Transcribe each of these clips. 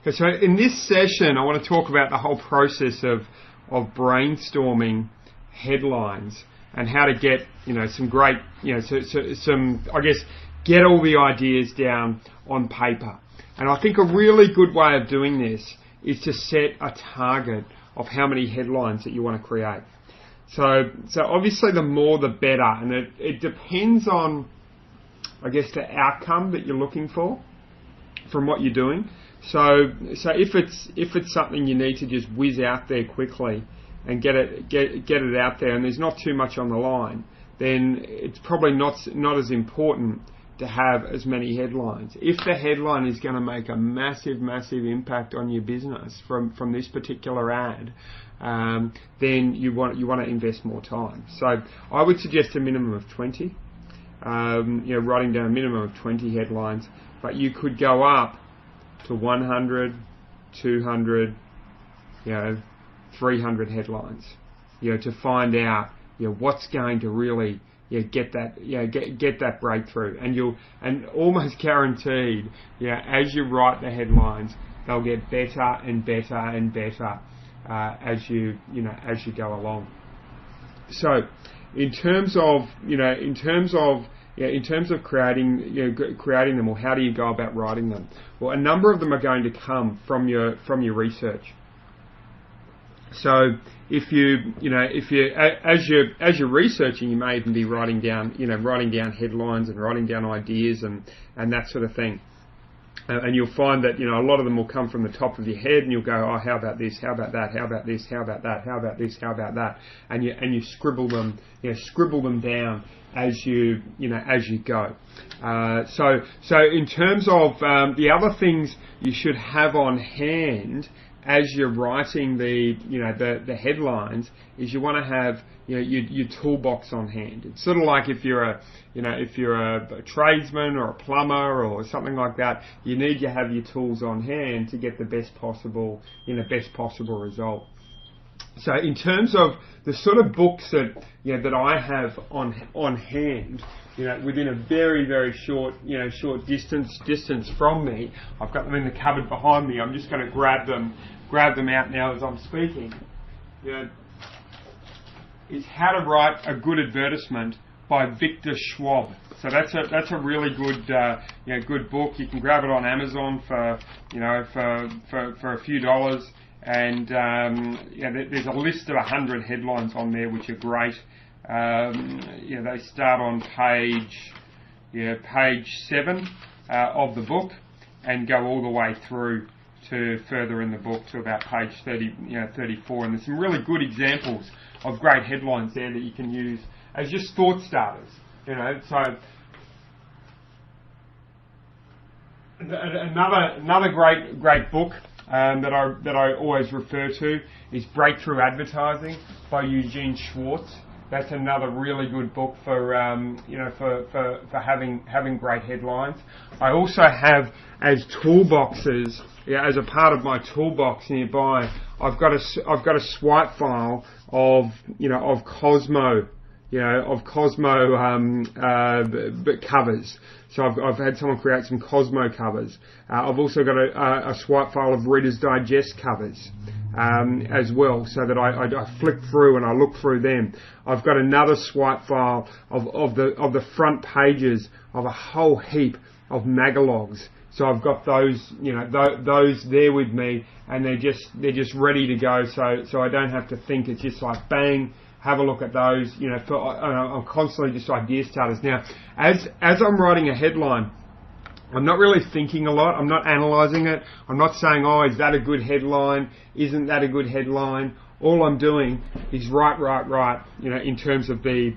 Okay, so in this session, I want to talk about the whole process of brainstorming headlines and how to get, some great, some, I guess, get all the ideas down on paper. And I think a really good way of doing this is to set a target of how many headlines that you want to create. So obviously the more the better, and it depends on, I guess, the outcome that you're looking for from what you're doing. So if it's something you need to just whiz out there quickly and get it out there, and there's not too much on the line, then it's probably not as important to have as many headlines. If the headline is going to make a massive impact on your business from this particular ad, then you want to invest more time. So I would suggest a minimum of 20. Writing down a minimum of 20 headlines, but you could go up to 100, 200, 300 headlines, to find out, what's going to really get that breakthrough, and almost guaranteed, as you write the headlines, they'll get better and better and better as you go along. So, in terms of creating them, or how do you go about writing them? Well, a number of them are going to come from your research. So if as you're researching, you may even be writing down headlines and writing down ideas and that sort of thing. And you'll find that, a lot of them will come from the top of your head, and you'll go, oh, how about this? How about that? How about this? How about that? How about this? How about that? And you scribble them down as you go. So in terms of the other things you should have on hand as you're writing the headlines, is you want to have your toolbox on hand. It's sort of like if you're a tradesman or a plumber or something like that, you need to have your tools on hand to get the best possible result. So in terms of the sort of books that I have on hand, within a very short distance from me, I've got them in the cupboard behind me. I'm just going to grab them out now as I'm speaking. Is How to Write a Good Advertisement by Victor Schwab. So that's a really good book. You can grab it on Amazon for a few dollars. And there's a list of 100 headlines on there which are great. They start on page 7 of the book and go all the way through to further in the book to about page 34. And there's some really good examples of great headlines there that you can use as just thought starters. So another great book that I always refer to is Breakthrough Advertising by Eugene Schwartz. That's another really good book for having great headlines. I also have as toolboxes, as a part of my toolbox nearby, I've got a swipe file of Cosmo. Covers. So I've had someone create some Cosmo covers. I've also got a swipe file of Reader's Digest covers as well, so that I flick through and I look through them. I've got another swipe file of the front pages of a whole heap of magalogs. So I've got those those there with me, and they're just ready to go. So I don't have to think. It's just like bang. Have a look at those, I'm constantly just idea starters. Now, as I'm writing a headline, I'm not really thinking a lot. I'm not analysing it. I'm not saying, oh, is that a good headline? Isn't that a good headline? All I'm doing is write, in terms of the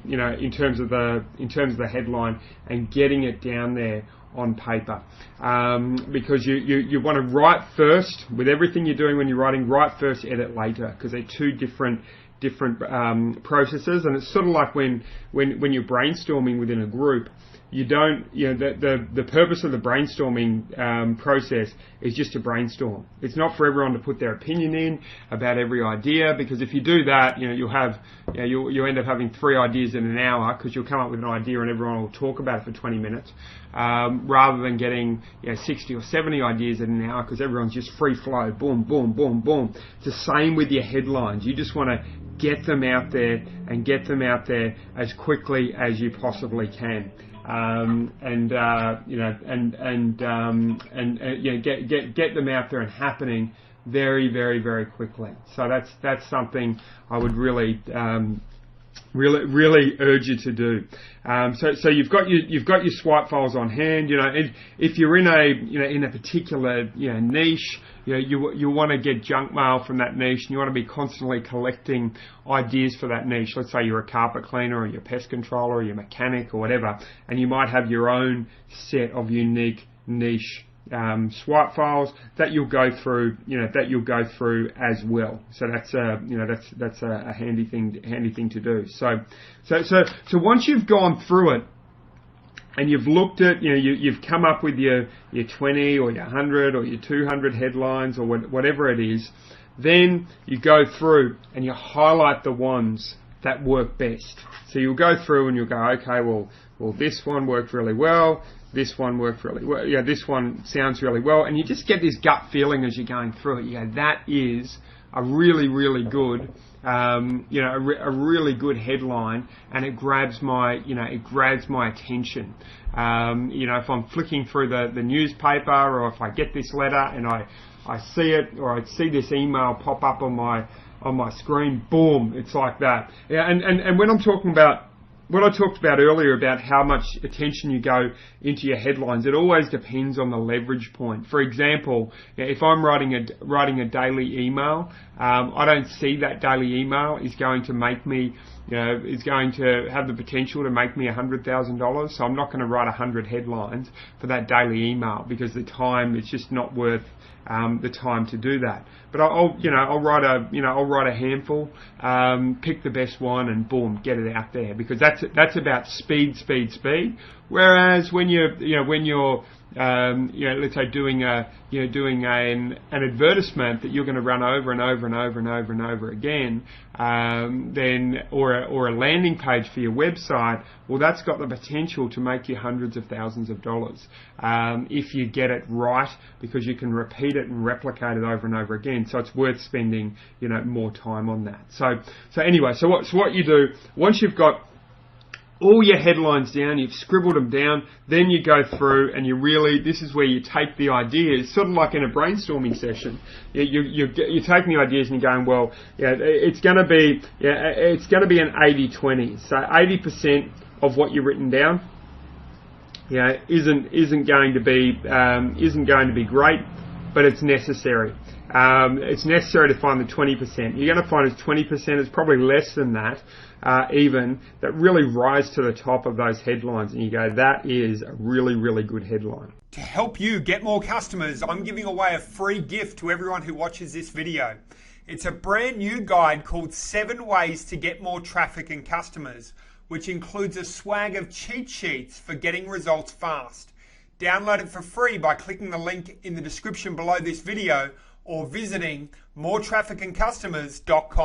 headline, and getting it down there on paper, because you want to write first with everything you're doing when you're writing. Write first, edit later, because they're two different processes, and it's sort of like when you're brainstorming within a group. You don't, the purpose of the brainstorming process is just to brainstorm. It's not for everyone to put their opinion in about every idea, because if you do that, you'll end up having 3 ideas in an hour, because you'll come up with an idea and everyone will talk about it for 20 minutes, rather than getting 60 or 70 ideas in an hour, because everyone's just free flow, boom, boom, boom, boom. It's the same with your headlines. You just want to get them out there and get them out there as quickly as you possibly can. Get them out there and happening very, very, very quickly. So that's something I would really urge you to do. So you've got your swipe files on hand. If you're in a particular niche, you want to get junk mail from that niche, and you want to be constantly collecting ideas for that niche. Let's say you're a carpet cleaner, or you're a pest controller, or you're a mechanic, or whatever, and you might have your own set of unique niche swipe files that you'll go through, as well. So that's a handy thing to do. So once you've gone through it, and you've looked at, you've come up with your 20 or your 100 or your 200 headlines or whatever it is, then you go through and you highlight the ones that work best. So you'll go through and you'll go, okay, well this one worked really well, this one worked really well, this one sounds really well, and you just get this gut feeling as you're going through it. You go, that is a really, really good, a really good headline, and it grabs my attention. If I'm flicking through the newspaper, or if I get this letter and I see it, or I see this email pop up on my screen, boom, it's like that. Yeah, and when I'm talking about what I talked about earlier about how much attention you go into your headlines, it always depends on the leverage point. For example, if I'm writing a daily email, I don't see that daily email is going to make me, is going to have the potential to make me $100,000. So I'm not going to write 100 headlines for that daily email, because the time, it's just not worth the time to do that. But I'll write a handful, pick the best one, and boom, get it out there, because that's about speed. Whereas when you're let's say doing an advertisement that you're going to run over and over again, then or a landing page for your website, well, that's got the potential to make you hundreds of thousands of dollars if you get it right, because you can repeat it and replicate it over and over again. So it's worth spending more time on that. So anyway, so what you do once you've got all your headlines down, you've scribbled them down, then you go through and this is where you take the ideas, sort of like in a brainstorming session. You're taking the ideas and you're going, well, it's going to be an 80-20. So 80% of what you've written down, isn't going to be great, but it's necessary. It's necessary to find the 20%. You're going to find it's 20%. It's probably less than that, even, that really rise to the top of those headlines, and you go, that is a really, really good headline. To help you get more customers, I'm giving away a free gift to everyone who watches this video. It's a brand new guide called 7 Ways to Get More Traffic and Customers, which includes a swag of cheat sheets for getting results fast. Download it for free by clicking the link in the description below this video, or visiting moretrafficandcustomers.com.